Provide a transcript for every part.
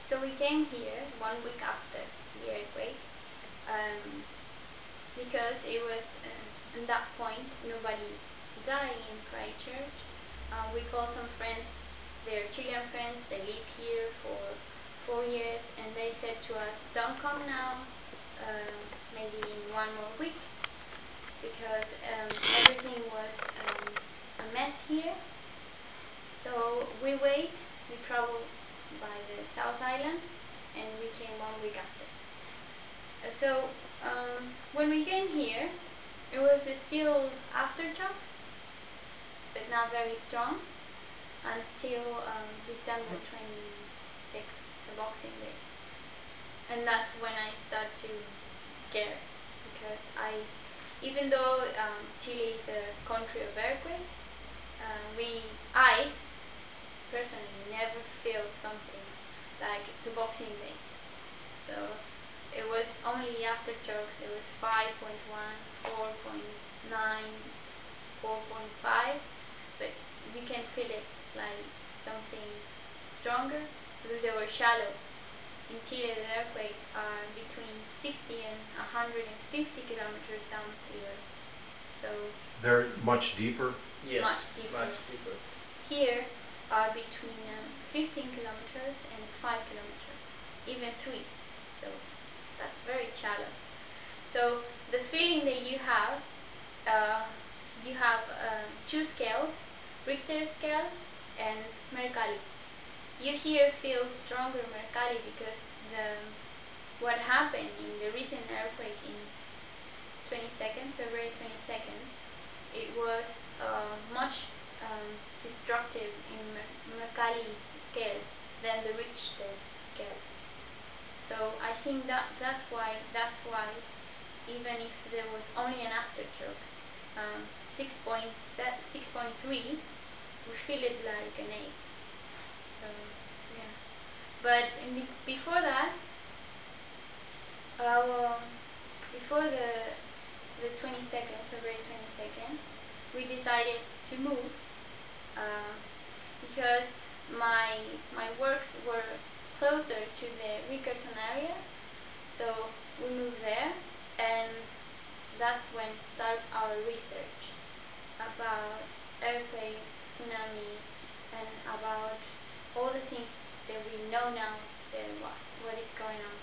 So we came here 1 week after the earthquake, because it was at that point nobody died in Christchurch. We called some friends, they're Chilean friends, they live here for 4 years, and they said to us, don't come now, maybe in 1 more week, because everything was a mess here. So we traveled by the South Island, and we came 1 week after. So when we came here, it was still aftershocks, but not very strong, until December 26th, the Boxing Day. And that's when I started to care, because even though Chile is a country of earthquakes, I personally never feel something like the Boxing Day. So it was only aftershocks. It was 5.1, 4.9, 4.5, but you can feel it like something stronger because they were shallow. In Chile, the earthquakes are between 60 and 150 kilometers down sea level. So they're much deeper? Yes, much deeper. Here are between 15 kilometers and 5 kilometers, even 3. So that's very shallow. So the feeling that you have two scales, Richter scale and Mercalli. You here feel stronger Mercalli because what happened in the recent earthquake in February 22nd, it was much destructive in Mercalli scale than the Richter scale. So I think that's why even if there was only an aftershock, 6.3, we feel it like an 8. So yeah, but before that, before the 22nd, February 22nd, we decided to move because my works were closer to the Rickerton area, so we moved there, and that's when started our research about earthquake, tsunami, and about all the things that we know now, what is going on.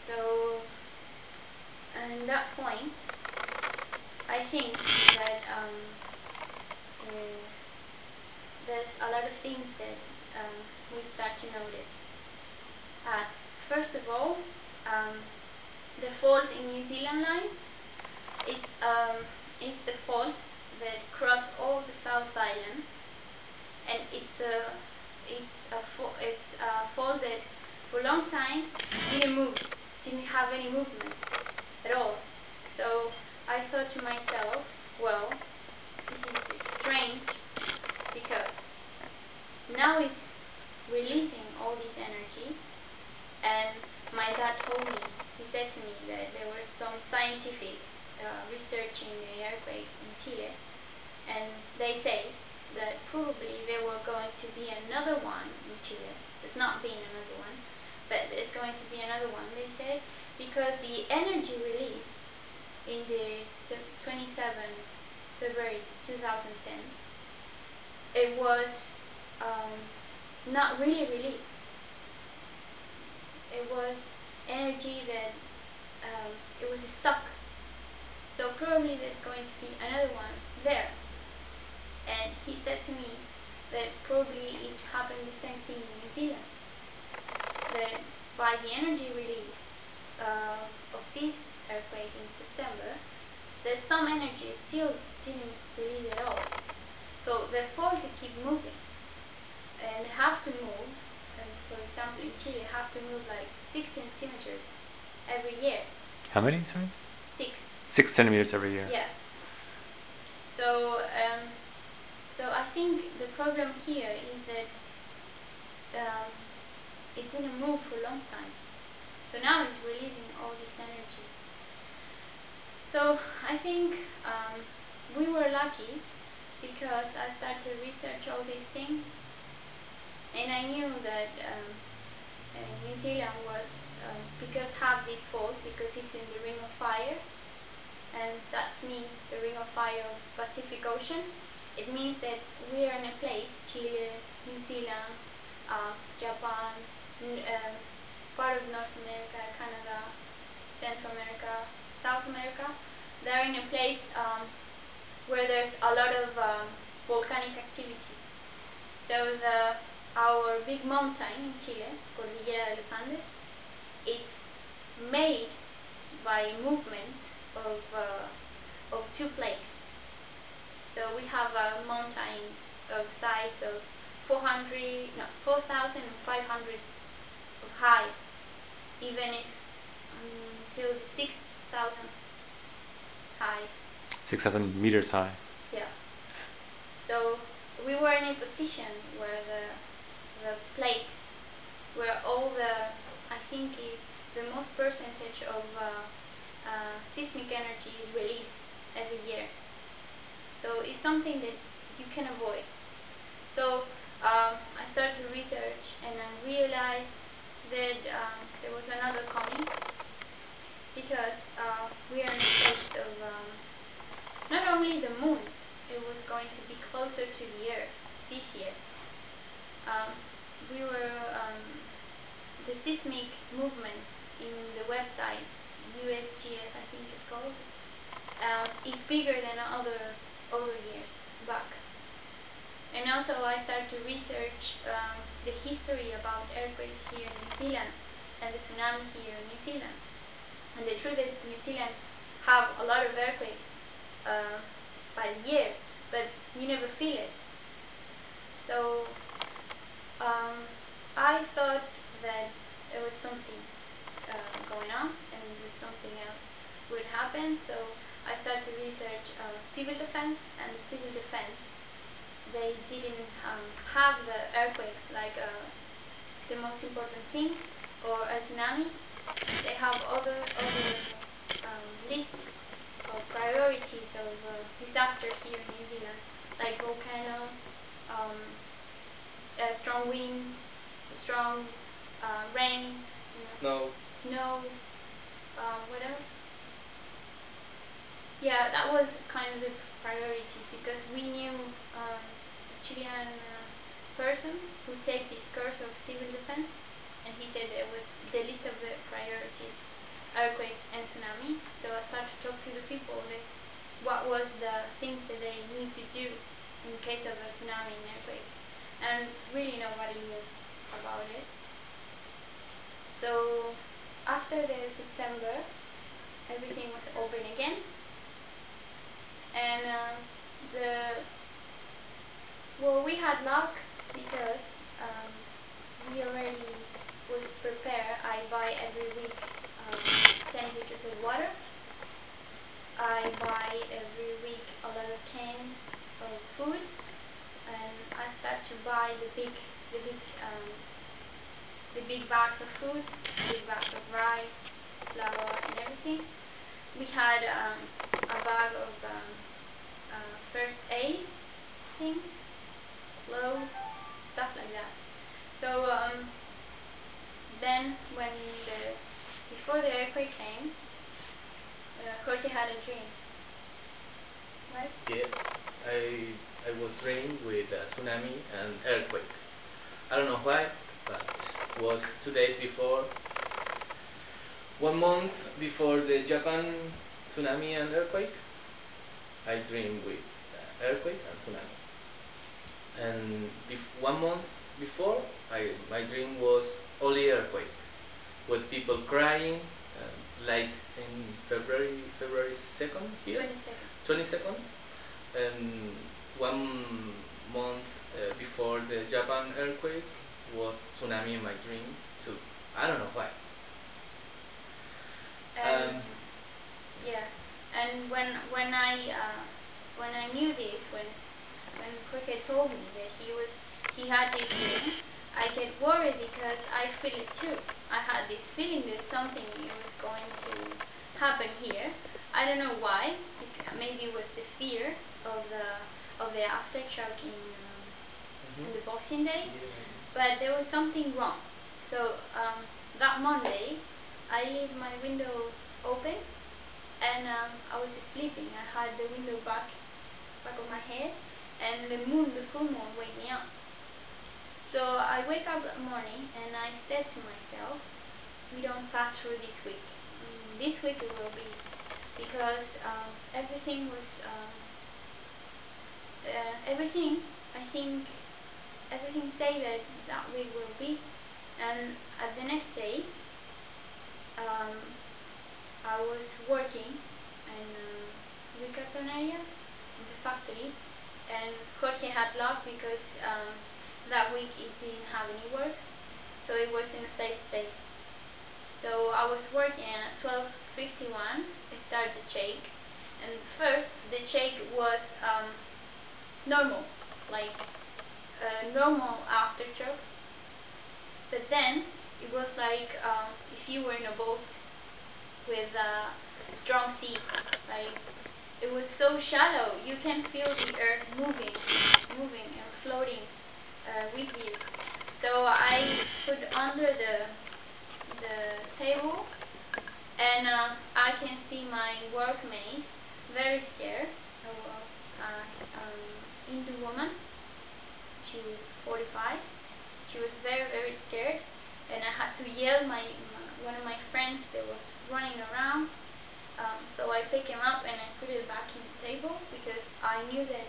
So at that point, I think that there's a lot of things that we start to notice. First of all, the fault in New Zealand line is the fault that crossed all the South Island, and it's a fault that for a long time didn't have any movement at all. So I thought to myself, well, this is strange, because now it's releasing all this energy, and my dad he said to me that there was some scientific research in the earthquake in Chile, and they say that probably there were going to be another one in Chile. There's not been another one, but there's going to be another one, they said, because the energy released in the 27th February 2010, it was not really released. It was energy that it was stuck. So probably there's going to be another one there. And he said to me that probably it happened the same thing in New Zealand. That by the energy release of this earthquake in September, that some energy still didn't release at all. So the fault keep moving, and have to move. And for example, in Chile, have to move like 6 centimeters every year. How many, sorry? 6. 6 centimeters every year. Yeah. So I think the problem here is that it didn't move for a long time. So now it's releasing all this energy. So I think we were lucky, because I started to research all these things, and I knew that New Zealand was because have this fault because it's in the Ring of Fire, and that means the Ring of Fire of Pacific Ocean. It means that we are in a place, Chile, New Zealand, Japan, part of North America, Canada, Central America, South America. They're in a place where there's a lot of volcanic activity. So our big mountain in Chile, Cordillera de los Andes, it's made by movement of two plates. So we have a mountain of size of 4,500 of height, even if until 6,000 high. 6,000 meters high. Yeah. So we were in a position where the plates, where all I think the most percentage of seismic energy is released every year. So it's something that you can avoid. So I started to research and I realized that there was another coming, because we are in a state of not only the moon, it was going to be closer to the Earth this year. The seismic movement in the website, USGS I think it's called, is bigger than other years back. And also I started to research the history about earthquakes here in New Zealand and the tsunami here in New Zealand. And the truth is New Zealand have a lot of earthquakes by the year, but you never feel it. So I thought that there was something going on and that something else would happen. So I started to research civil defense, and the civil defense, they didn't have the earthquakes like the most important thing, or a tsunami. They have other list of priorities of disasters here in New Zealand, like volcanoes, strong wind, strong rain, Snow. What else? Yeah, that was kind of the priorities, because we knew a Chilean person who take this course of civil defense, and he said it was the list of the priorities, earthquake and tsunami. So I started to talk to the people that what was the things that they need to do in case of a tsunami and earthquake, and really nobody knew about it. So after the September, everything was open again, and we had luck, because we already was prepared. I buy every week 10 liters of water. I buy every week a lot of cans of food, and I start to buy the big bags of food, big bags of rice, flour, and everything. We had a bag of first aid things, clothes, stuff like that. So then before the earthquake came, Jorge had a dream, right? Yes, I was dreaming with a tsunami and earthquake. I don't know why, but it was 2 days before, 1 month before the Japan tsunami and earthquake. I dreamed with earthquake and tsunami. And 1 month before, my dream was only earthquake, with people crying, like in February 2nd here, 22nd, and 1 month before the Japan earthquake was tsunami in my dream too. I don't know why. Yeah, and when I knew this, when Jorge told me that he had this dream, I get worried, because I feel it too. I had this feeling that something was going to happen here. I don't know why. Maybe it was the fear of the aftershock in the Boxing Day, but there was something wrong. So that Monday, I leave my window open, and I was sleeping. I had the window back of my head, and the full moon, wake me up. So I wake up that morning, and I said to myself, we don't pass through this week. This week it will be, because everything was, I think, everything say that week will be. And at the next day, I was working in Riccarton area, in the factory, and Jorge had luck because that week he didn't have any work, so it was in a safe place. So I was working, and at 12:51 I started the shake, and first the shake was normal, like normal aftershock, but then it was like if you were in a boat with a strong sea. Like, it was so shallow, you can feel the earth moving and floating with you. So I put under the table, and I can see my workmate very scared. Hindu woman, she was 45. She was very scared, and I had to yell one of my friends that was running around. So I picked him up and I put it back in the table, because I knew that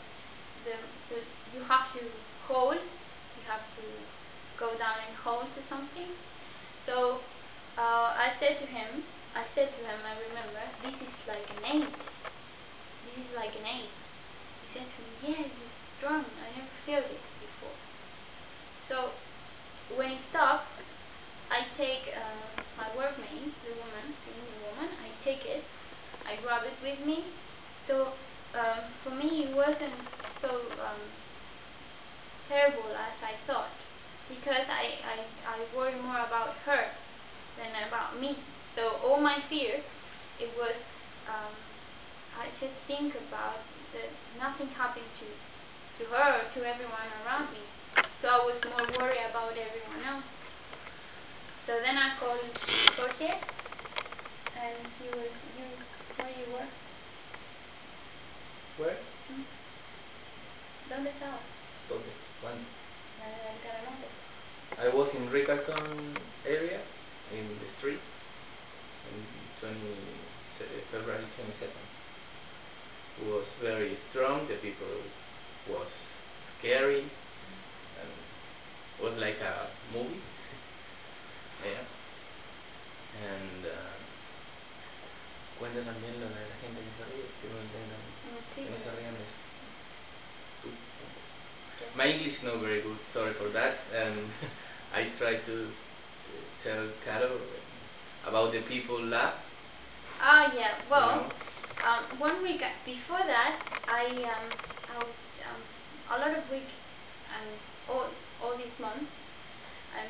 you have to hold, you have to go down and hold to something. So I said to him, I remember, this is like an 8. This is like an 8. He said to me, yeah, it's strong. I never felt it before. So when it stopped, I take my workmate, the woman, I take it, I grab it with me. So for me it wasn't so terrible as I thought, because I worry more about her than about me. So all my fear, it was, I just think about that nothing happened to her or to everyone around me. So I was more worried about everyone else. So then I called Jorge, and where you were? Where? ¿Dónde estabas? ¿Dónde? ¿Cuándo? En el Caramonte. I was in Riccarton area, in the street, in February 22nd. It was very strong, the people was scary, and it was like a movie. Yeah. And cuenta también lo de la gente que se ríe, que no entiendan, Sí, que no se rían de eso. Yes. My English is not very good, sorry for that. I try to tell Caro about the people laugh. Yeah, well, You know? 1 week before that, I was a lot of week, all this month,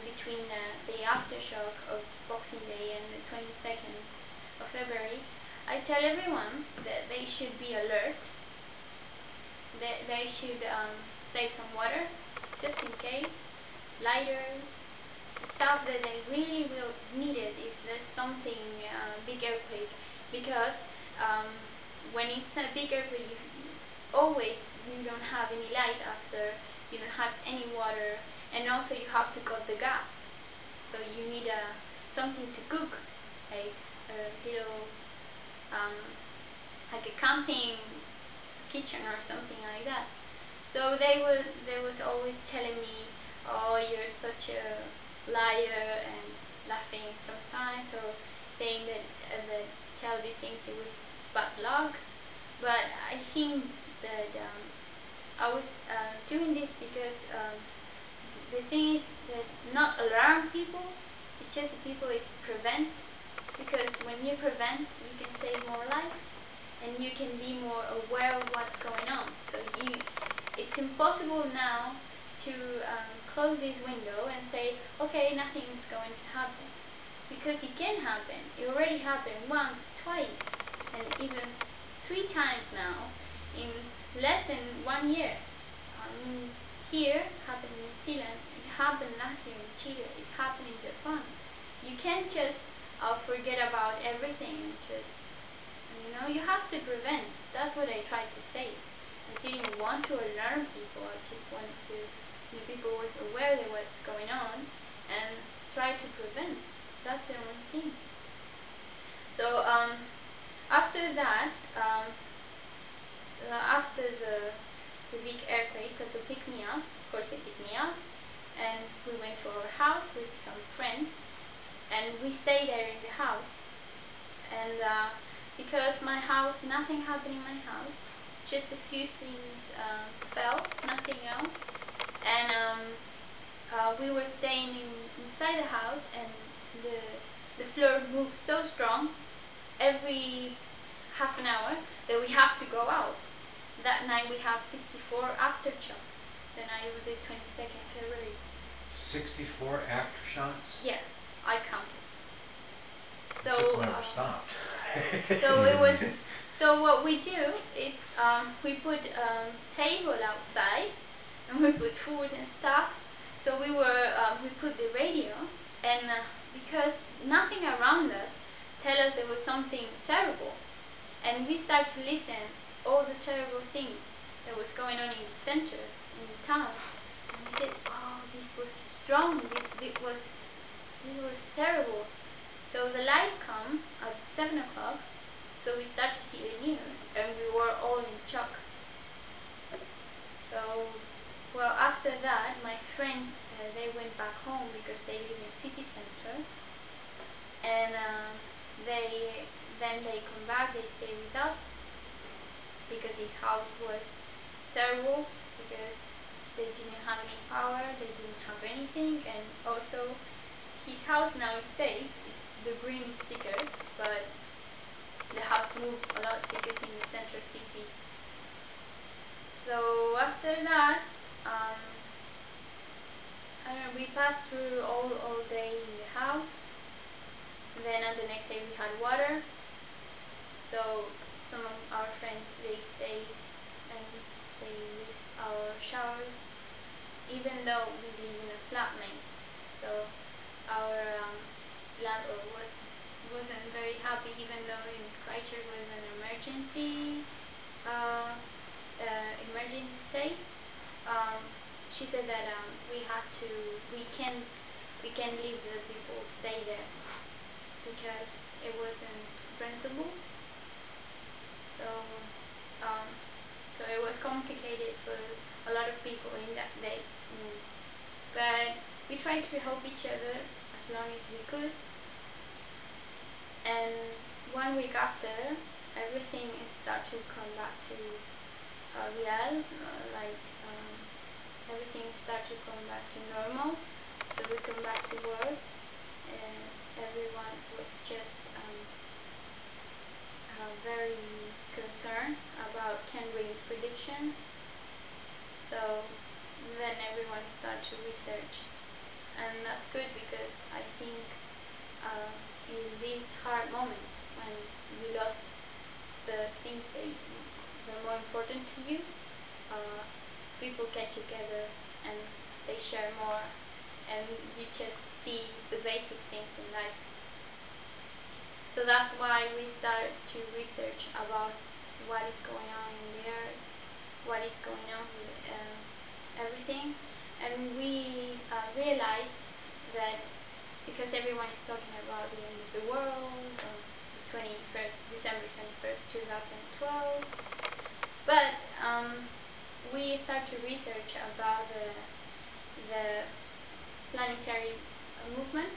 between the aftershock of Boxing Day and the 22nd of February, I tell everyone that they should be alert, that they should save some water, just in case, lighters, stuff that they really will need it if there's something big earthquake, because when it's a big earthquake, you don't have any light after, you don't have any water, and also you have to cut the gas, so you need something to cook, like a little like a camping kitchen or something like that. So they was always telling me, oh, you're such a liar, and laughing sometimes, or saying that tell these things it was bad luck. But I think that I was doing this because the thing is that not alarm people, it's just the people it prevent, because when you prevent, you can save more life, and you can be more aware of what's going on. So it's impossible now to close this window and say, okay, nothing is going to happen, because it can happen. It already happened once, twice, and even 3 times now in less than 1 year. Here, happened in New Zealand, it happened last year in Chile, it happened in Japan. You can can't just forget about everything and just, you have to prevent. That's what I tried to say. I didn't want to alarm people. I just wanted to make people was aware of what's going on and try to prevent. That's the only thing. So after that, after the big earthquake, Toto picked me up. Of course, he picked me up, and we went to our house with some friends, and we stayed there in the house. And because my house, nothing happened in my house, just a few things fell, nothing else. And we were staying inside the house, and the floor moved so strong every half an hour that we have to go out. That night we have 64 aftershocks. The night of the 22nd February. 64 aftershocks? Yes, I counted. So It just never stopped. so it was. So what we do is we put table outside, and we put food and stuff. So we put the radio, and because nothing around us tell us there was something terrible, and we start to listen all the terrible things that was going on in the center, in the town. And we said, "Oh, this was strong. This was terrible." So the light come at 7 o'clock. So we start to see the news, and we were all in shock. So, well, after that, my friends they went back home because they live in city center, and then they come back. They stay with us because his house was terrible, because they didn't have any power, they didn't have anything, and also his house now is safe. The green is bigger, but the house moved a lot because in the center city. So after that, I don't know, we passed through all day in the house. Then on the next day we had water. So some of our friends, they stayed and they used our showers, even though we live in a flatmate. So our landlord wasn't very happy, even though in Christchurch was an emergency state. She said that we can leave the people stay there because it wasn't rentable. So so it was complicated for a lot of people in that day. But we tried to help each other as long as we could. And 1 week after, everything started to come back to real, everything started to come back to normal. So we come back to work, and everyone was just very concerned about Kenry predictions. So then everyone started to research, and that's good because I think in these hard moments when you lost the things that were more important to you, people get together and they share more, and you just see the basic things in life. So that's why we started to research about what is going on in the earth, what is going on with everything, and we realized that because everyone is talking about the end of the world on December 21st, 2012, but we started to research about the planetary movement.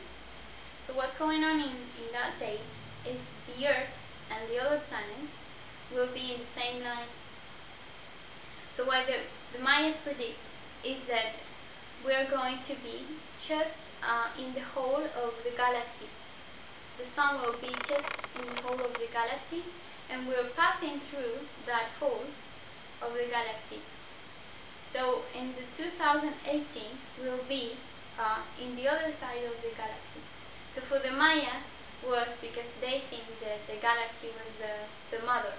So what's going on in that date is the Earth and the other planets will be in the same line. So what the Mayas predict is that we're going to be just in the hole of the galaxy. The sun will be just in the hole of the galaxy, and we're passing through that hole of the galaxy. So in the 2018 we'll be in the other side of the galaxy. So for the Maya was because they think that the galaxy was the mother.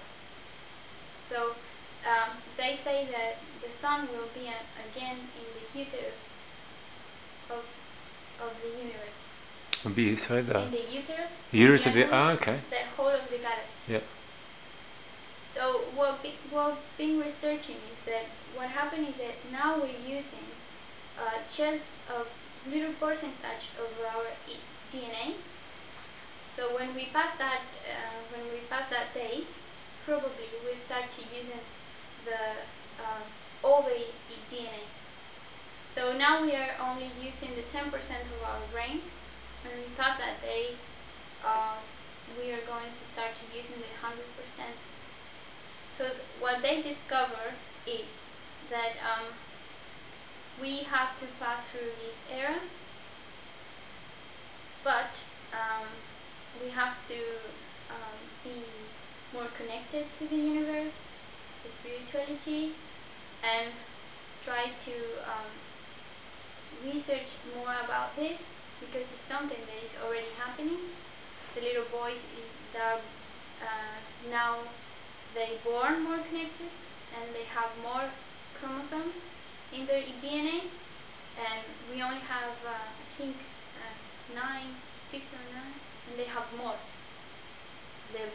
So they say that the sun will be again in the uterus of the universe. Would be sorry in the uterus. uterus of the animals, okay. the whole of the galaxy. Yeah. So what been researching is that what happened is that now we're using just a little percentage of our DNA. So when we pass that day, probably we'll start to using the all the DNA. So now we are only using the 10% of our brain. When we pass that day, we are going to start to using the 100%. So what they discover is that we have to pass through this era, but we have to be more connected to the universe, the spirituality, and try to research more about this, because it's something that is already happening. The little boys that now they born more connected, and they have more chromosomes in their DNA, and we only have I think 6 or 9, and they have more. The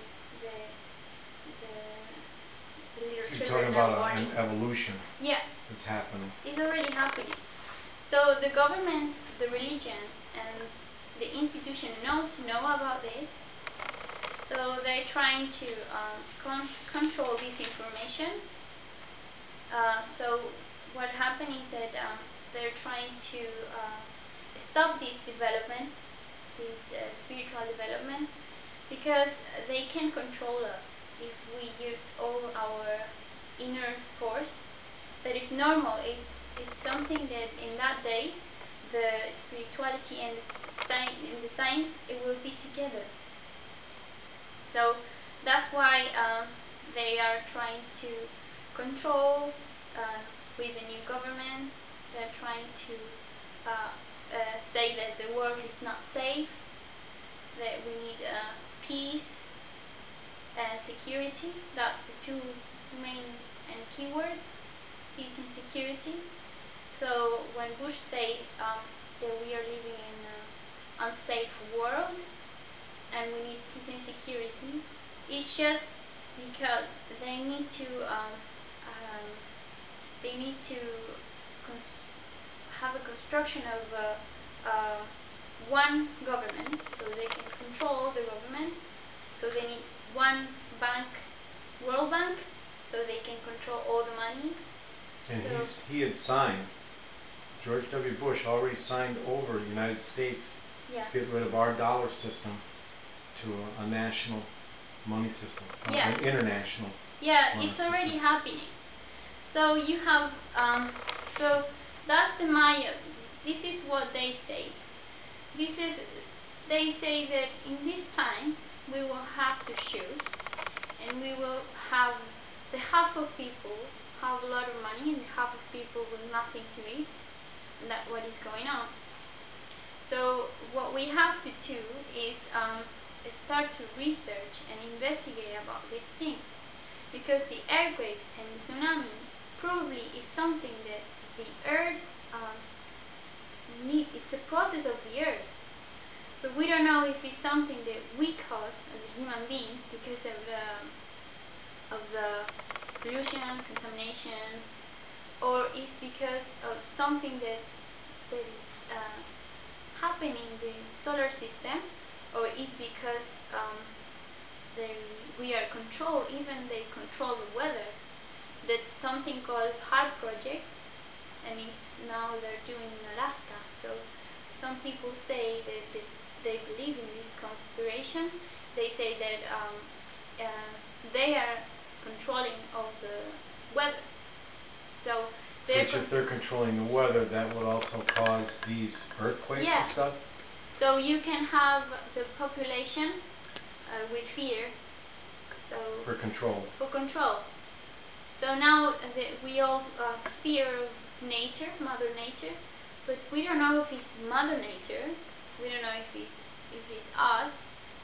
little You're children talking that are about born. an evolution Yeah, that's happening. it's already happening. So the government, the religion, and the institution know about this. So they're trying to control this information. So what happened is that they're trying to stop this development, this spiritual development, because they can control us if we use all our inner force. That is normal. It's something that in that day, the spirituality and the science, it will be together. So that's why they are trying to control with the new government. They're trying to say that the world is not safe, that we need peace and security. That's the two main and keywords, peace and security. So when Bush said that we are living in an unsafe world and we need peace and security, it's just because they need to have a construction of one government, so they can control the government. So they need one bank, World Bank, so they can control all the money. And So he had signed, George W. Bush already signed over the United States yeah. to get rid of our dollar system to a national money system, Yeah. an international. Yeah, money it's already system. happening. So you have, so that's the Maya. This is what they say. They say that in this time we will have to choose, and we will have the half of people have a lot of money and the half of people with nothing to eat, and that's what is going on. So what we have to do is start to research and investigate about these things, because the earthquakes and the tsunami probably is something that the earth it's a process of the earth, but we don't know if it's something that we cause as a human being because of the pollution, contamination, or it's because of something that is happening in the solar system, or it's because we are controlled, even they control the weather. That's something called HARP project, and it's now they're doing in Alaska. So some people say that they believe in this conspiration. They say that they are controlling all the weather. So Which if they're controlling the weather, that would also cause these earthquakes yeah. and stuff? So you can have the population with fear. So For control. For control. So now we all fear of nature, Mother Nature, but we don't know if it's Mother Nature. We don't know if it's us.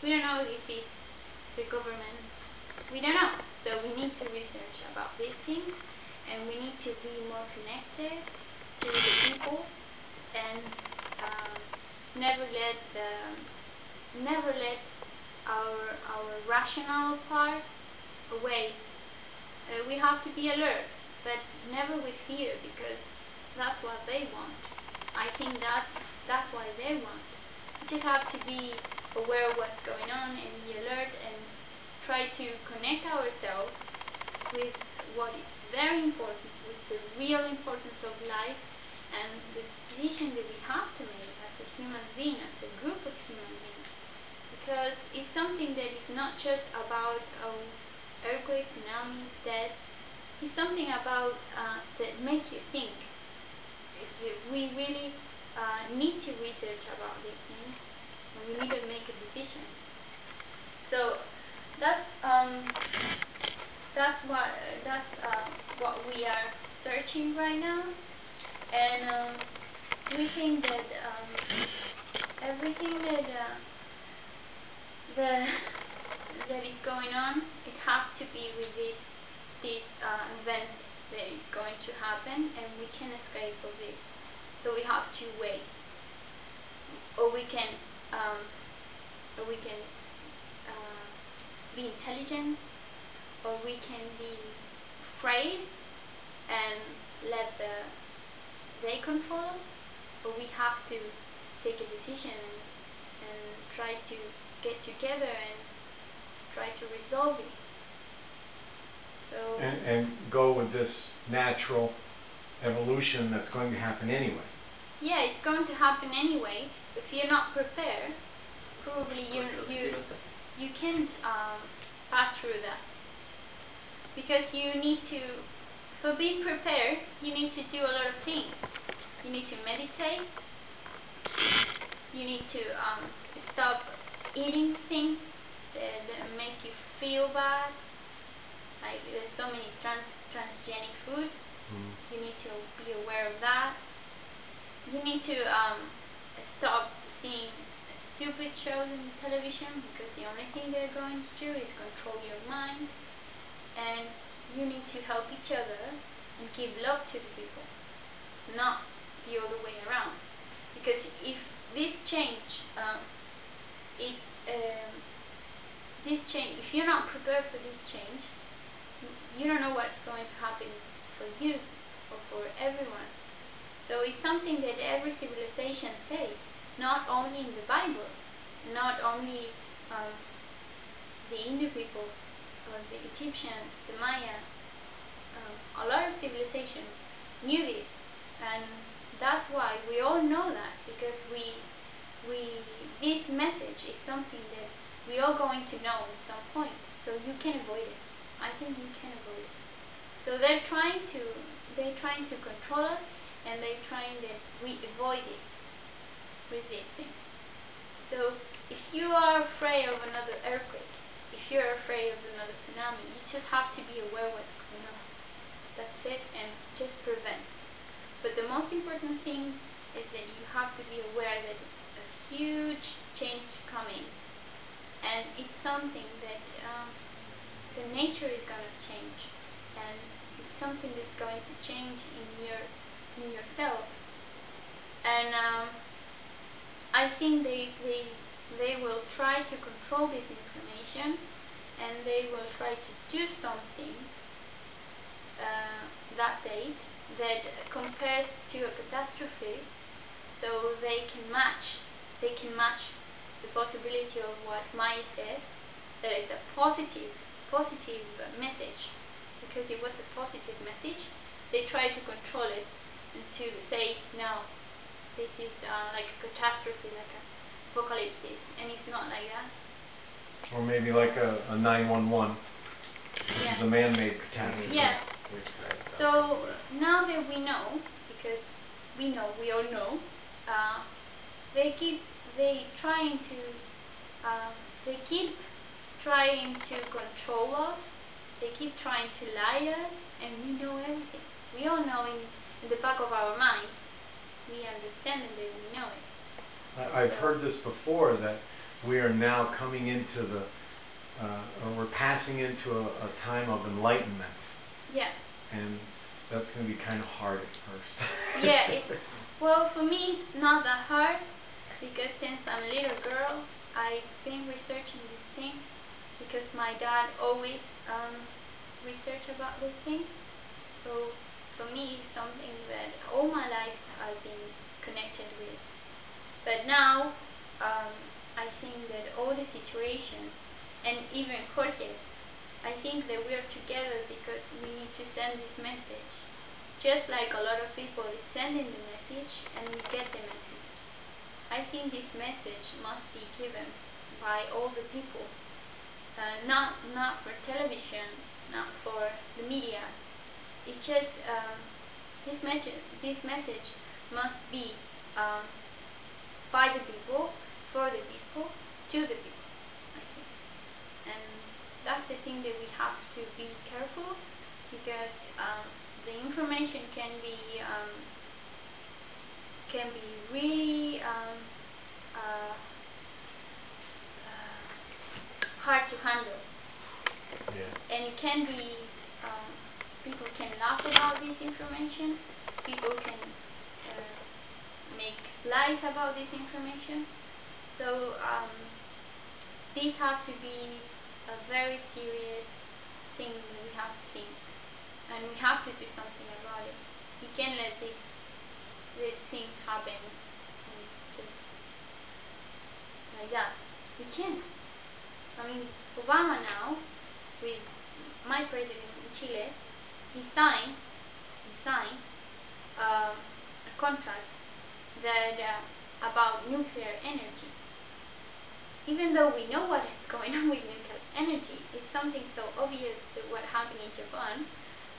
We don't know if it's the government. We don't know. So we need to research about these things, and we need to be more connected to the people, and never let our rational part away. We have to be alert, but never with fear, because that's what they want. I think that's why they want. We just have to be aware of what's going on and be alert and try to connect ourselves with what is very important, with the real importance of life and the decision that we have to make as a human being, as a group of human beings. Because it's something that is not just about earthquakes, tsunamis, death. It's something about that makes you think. We really need to research about these things, and we need to make a decision. So that's what we are searching right now, and we think that everything that is going on, it has to be with this event that is going to happen, and we can escape of it. So we have two ways, or we can be intelligent, or we can be afraid and let they control us, or we have to take a decision and try to get together and try to resolve it. So and go with this natural evolution that's going to happen anyway. Yeah, it's going to happen anyway. If you're not prepared, probably you can't pass through that, because you need to. For being prepared, you need to do a lot of things. You need to meditate. You need to stop eating things that make you feel bad. Like there's so many transgenic foods. You need to be aware of that. You need to stop seeing stupid shows on television, because the only thing they're going to do is control your mind. And you need to help each other and give love to the people, not the other way around. Because if this change, if you're not prepared for this change, you don't know what's going to happen for you or for everyone. So it's something that every civilization says, not only in the Bible, not only the Hindu people or the Egyptians, the Maya. A lot of civilizations knew this, and that's why we all know that, because this message is something that we are going to know at some point. So you can avoid it. I think you can avoid it. So they're trying to control us, and they're trying that we avoid this with these things. So if you are afraid of another earthquake, if you're afraid of another tsunami, you just have to be aware what's going on. That's it, and just prevent. But the most important thing is that you have to be aware that a huge change coming, and it's something that the nature is going to change, and it's something that's going to change in yourself. And I think they will try to control this information, and they will try to do something that date that compares to a catastrophe, so they can match the possibility of what Maya said, that is a positive message, because it was a positive message. They try to control it and to say no, this is like a catastrophe, like an apocalypse, and it's not like that. Or maybe like a 911, which is a man-made catastrophe. Yeah. So now that we know, because we all know, they keep trying to control us. They keep trying to lie us, and we know everything. We all know in the back of our mind. We understand it, and we know it. I've heard this before, that we are now coming into or we're passing into a time of enlightenment. Yeah. And that's going to be kind of hard at first. Yeah. Well, for me, not that hard, because since I'm a little girl, I've been researching these things because my dad always research about these things. So for me, it's something that all my life I've been connected with. But now, I think that all the situations, and even Jorge, I think that we are together because we need to send this message. Just like a lot of people is sending the message and we get the message. I think this message must be given by all the people, not for television, not for the media. It's just this message must be by the people, for the people, to the people, I think. And that's the thing that we have to be careful because the information can be really hard to handle. Yeah. And it can be, people can laugh about this information, people can make lies about this information. So these have to be a very serious thing that we have to think, and we have to do something about it. We can't let these things happen just like that. We can't. I mean, Obama now, with my president in Chile, he signed a contract that about nuclear energy. Even though we know what is going on with nuclear energy, it's something so obvious that what happened in Japan,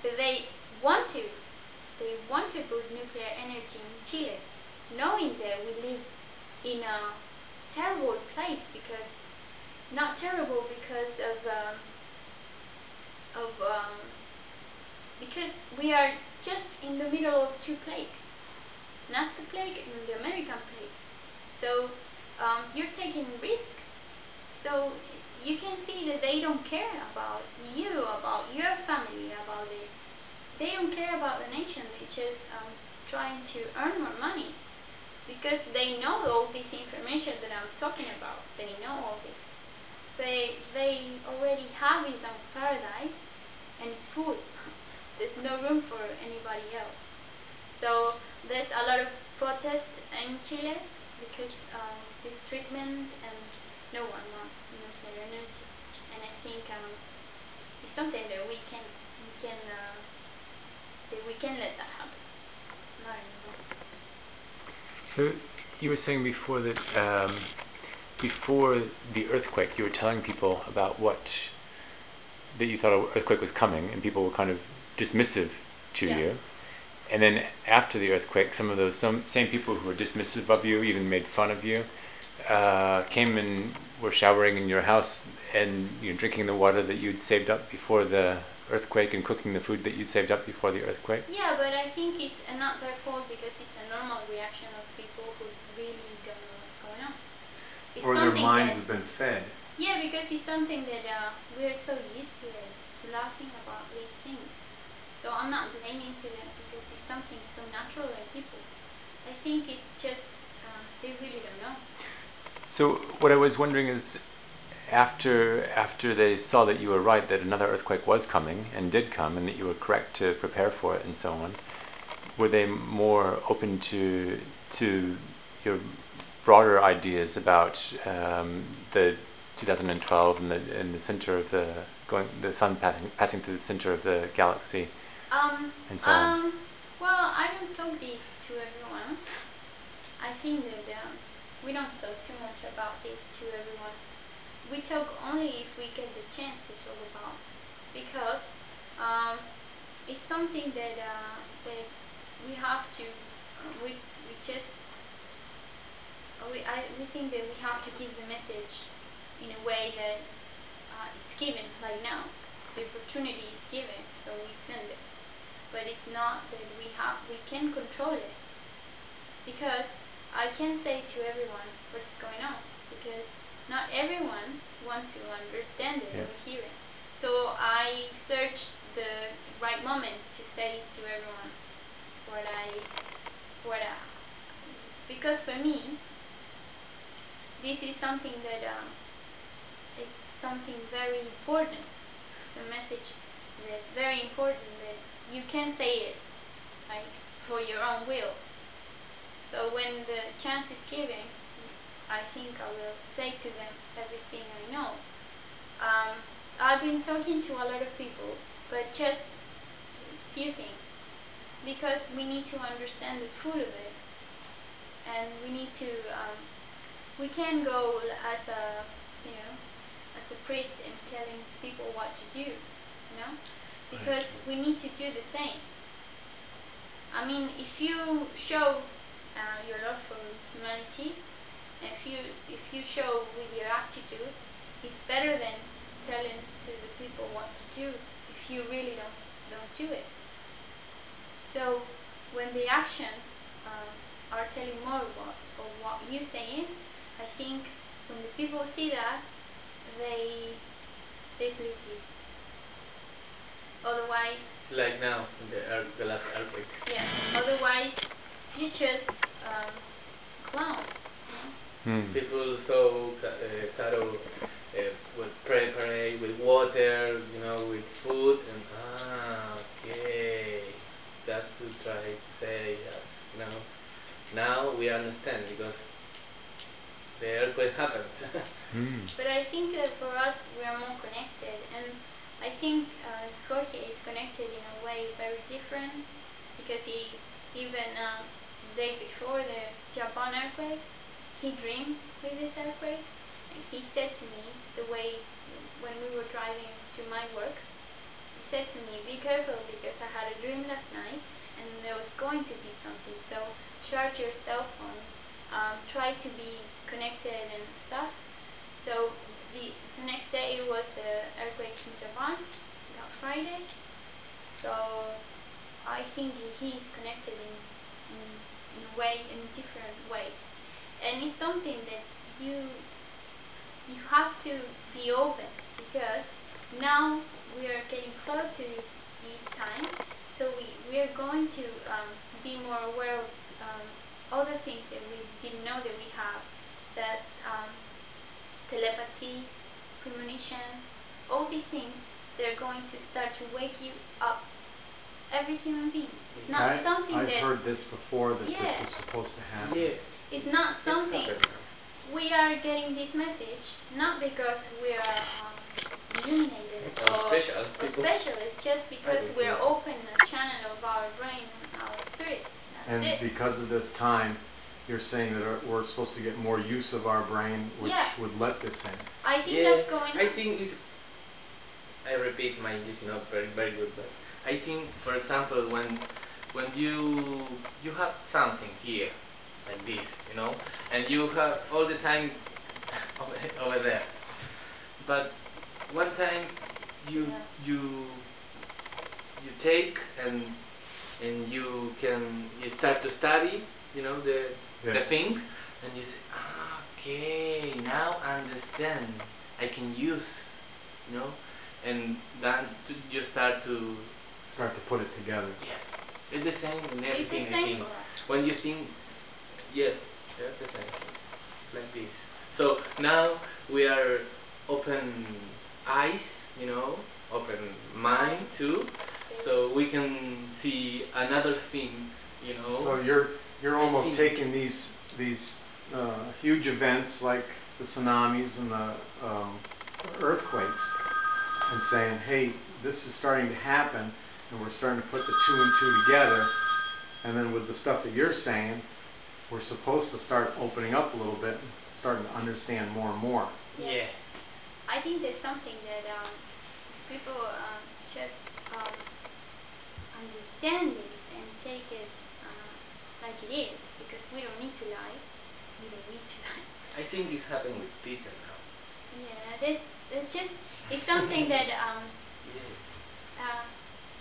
that they want to put nuclear energy in Chile, knowing that we live in a terrible place because, not terrible because because we are just in the middle of two plagues, NAFTA plague and the American plague. So you're taking risk. So you can see that they don't care about you, about your family, about it. They don't care about the nation. They're just trying to earn more money because they know all this information that I'm talking about. They know all this. They already have his own paradise and it's full. There's no room for anybody else. So there's a lot of protest in Chile because of this treatment, and no one wants nuclear energy. And I think it's something that we can let that happen. Not anymore. So you were saying before that before the earthquake, you were telling people about that you thought an earthquake was coming, and people were kind of dismissive to Yeah. you. And then after the earthquake, some of those same people who were dismissive of you, even made fun of you, came and were showering in your house and drinking the water that you'd saved up before the earthquake and cooking the food that you'd saved up before the earthquake. Yeah, but I think it's not their fault because it's a normal reaction of people who really don't know what's going on. It's Or their something minds that- have been fed. Yeah, because it's something that we're so used to it, to laughing about these things. So I'm not blaming to them because it's something so natural in people. I think it's just they really don't know. So what I was wondering is, after they saw that you were right, that another earthquake was coming and did come, and that you were correct to prepare for it and so on, were they more open to your broader ideas about the 2012 and the center of the sun passing through the center of the galaxy and so on? Well, I don't talk this to everyone. I think that we don't talk too much about this to everyone. We talk only if we get the chance to talk about, because it's something that we have to. We just we think that we have to give the message in a way that it's given, like now. The opportunity is given, so we send it. But it's not that we can control it. Because I can't say to everyone what's going on, because not everyone wants to understand it or hear it. So I search the right moment to say to everyone because for me, this is something that it's something very important. It's a message that's very important that you can say it, like for your own will. So when the chance is given, I think I will say to them everything I know. I've been talking to a lot of people, but just few things, because we need to understand the truth of it, and we need to. We can go as a, as a priest and telling people what to do, because we need to do the same. I mean, if you show your love for humanity, and if you show with your attitude, it's better than telling to the people what to do if you really don't do it. So when the actions are telling more of what you're saying, I think when the people see that, they believe you. Otherwise, like now, the last earthquake. yeah. Otherwise, you just clown. People saw Taro with pray with water, with food, and okay, just to try to say yes. Now we understand because the earthquake happened. But I think that for us, we are more connected, and I think Jorge is connected in a way very different, because he even the day before the Japan earthquake, he dreamed with this earthquake, and he said to me the way when we were driving to my work, he said to me, "Be careful, because I had a dream last night, and there was going to be something. So charge your cell phone, try to be connected and stuff." So the next day was the earthquake in Japan, that Friday. So I think he is connected in a way, in a different way, and it's something that you have to be open, because now we are getting close to this time. So we are going to be more aware of other things that we didn't know that we have, that telepathy, premonition, all these things, they're going to start to wake you up, every human being. It's not something I've that... heard this before, that Yeah. this is supposed to happen. Yeah. It's not something... It's We are getting this message not because we are illuminated or special. It's just because we are open a channel of our brain and our spirit. That's And it. because of this time, you're saying that we're supposed to get more use of our brain, which would let this in. I think that's going on. I think I repeat, my English is not very good, but I think, for example, when you have something here, like this, and you have all the time over there, but one time you take and you start to study, the thing, and you say, okay, now I understand, I can use, and then you start to put it together. Yeah, it's the same in everything. It's the I same think for us. when you think, it's the same. It's like this. So now we are open eyes, open mind too, so we can see another things, So you're almost taking these huge events like the tsunamis and the earthquakes, and saying, hey, this is starting to happen, and we're starting to put the two and two together, and then with the stuff that you're saying, we're supposed to start opening up a little bit, starting to understand more and more. Yeah. I think there's something that people just understand it and take it like it is, because we don't need to lie. We don't need to lie. I think it's happening with Peter now. Yeah, that's just, it's something that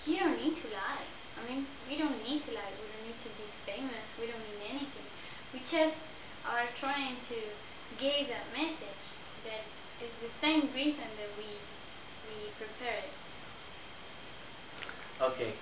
you don't need to lie. I mean, we don't need to lie. We don't need to be famous. We don't need anything. We just are trying to give that message that is the same reason that we prepare it. Okay.